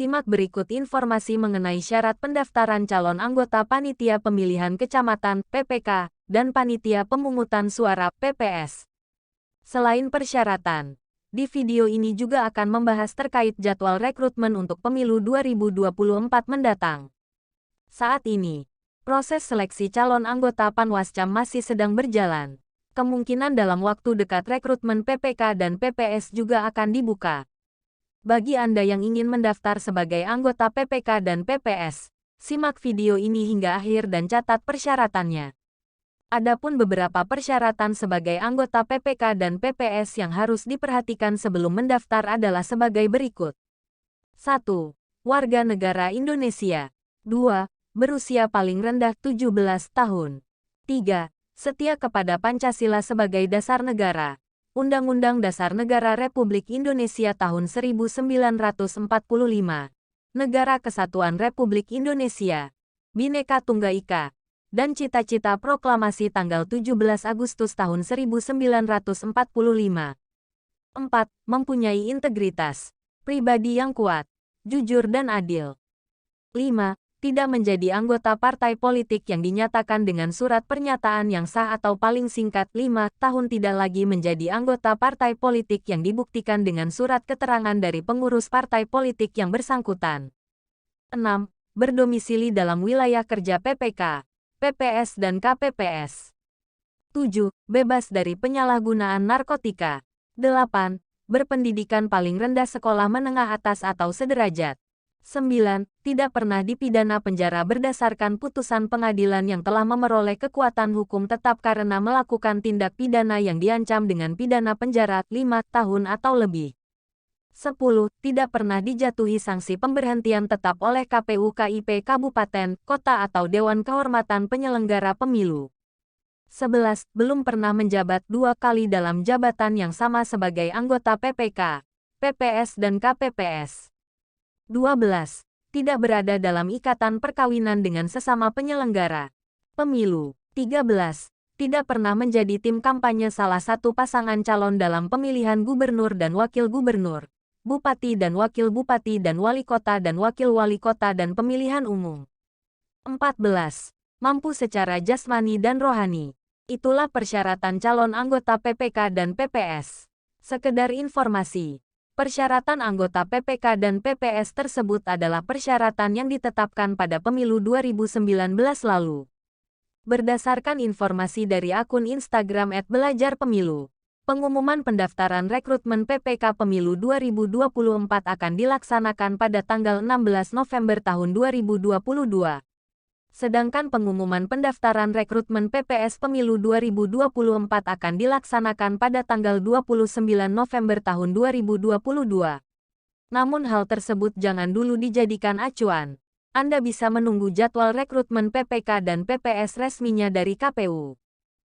Simak berikut informasi mengenai syarat pendaftaran calon anggota Panitia Pemilihan Kecamatan (PPK) dan Panitia Pemungutan Suara (PPS). Selain persyaratan, di video ini juga akan membahas terkait jadwal rekrutmen untuk pemilu 2024 mendatang. Saat ini, proses seleksi calon anggota Panwascam masih sedang berjalan. Kemungkinan dalam waktu dekat rekrutmen PPK dan PPS juga akan dibuka. Bagi Anda yang ingin mendaftar sebagai anggota PPK dan PPS, simak video ini hingga akhir dan catat persyaratannya. Adapun beberapa persyaratan sebagai anggota PPK dan PPS yang harus diperhatikan sebelum mendaftar adalah sebagai berikut. 1. Warga negara Indonesia. 2. Berusia paling rendah 17 tahun. 3. Setia kepada Pancasila sebagai dasar negara. Undang-Undang Dasar Negara Republik Indonesia tahun 1945. Negara Kesatuan Republik Indonesia. Bhinneka Tunggal Ika. Dan cita-cita proklamasi tanggal 17 Agustus tahun 1945. 4. Mempunyai integritas pribadi yang kuat, jujur dan adil. 5. Tidak menjadi anggota partai politik yang dinyatakan dengan surat pernyataan yang sah atau paling singkat 5 tahun tidak lagi menjadi anggota partai politik yang dibuktikan dengan surat keterangan dari pengurus partai politik yang bersangkutan. 6. Berdomisili dalam wilayah kerja PPK, PPS dan KPPS. 7. Bebas dari penyalahgunaan narkotika. 8. Berpendidikan paling rendah sekolah menengah atas atau sederajat. 9. Tidak pernah dipidana penjara berdasarkan putusan pengadilan yang telah memperoleh kekuatan hukum tetap karena melakukan tindak pidana yang diancam dengan pidana penjara 5 tahun atau lebih. 10. Tidak pernah dijatuhi sanksi pemberhentian tetap oleh KPU KIP Kabupaten, Kota atau Dewan Kehormatan Penyelenggara Pemilu. 11. Belum pernah menjabat 2 kali dalam jabatan yang sama sebagai anggota PPK, PPS dan KPPS. 12. Tidak berada dalam ikatan perkawinan dengan sesama penyelenggara pemilu. 13. Tidak pernah menjadi tim kampanye salah satu pasangan calon dalam pemilihan gubernur dan wakil gubernur, bupati dan wakil bupati dan wali kota dan wakil wali kota dan pemilihan umum. 14. Mampu secara jasmani dan rohani. Itulah persyaratan calon anggota PPK dan PPS. Sekedar informasi. Persyaratan anggota PPK dan PPS tersebut adalah persyaratan yang ditetapkan pada pemilu 2019 lalu. Berdasarkan informasi dari akun Instagram @belajarpemilu, pengumuman pendaftaran rekrutmen PPK Pemilu 2024 akan dilaksanakan pada tanggal 16 November tahun 2022. Sedangkan pengumuman pendaftaran rekrutmen PPS Pemilu 2024 akan dilaksanakan pada tanggal 29 November tahun 2022. Namun hal tersebut jangan dulu dijadikan acuan. Anda bisa menunggu jadwal rekrutmen PPK dan PPS resminya dari KPU.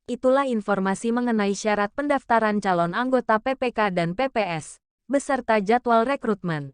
Itulah informasi mengenai syarat pendaftaran calon anggota PPK dan PPS, beserta jadwal rekrutmen.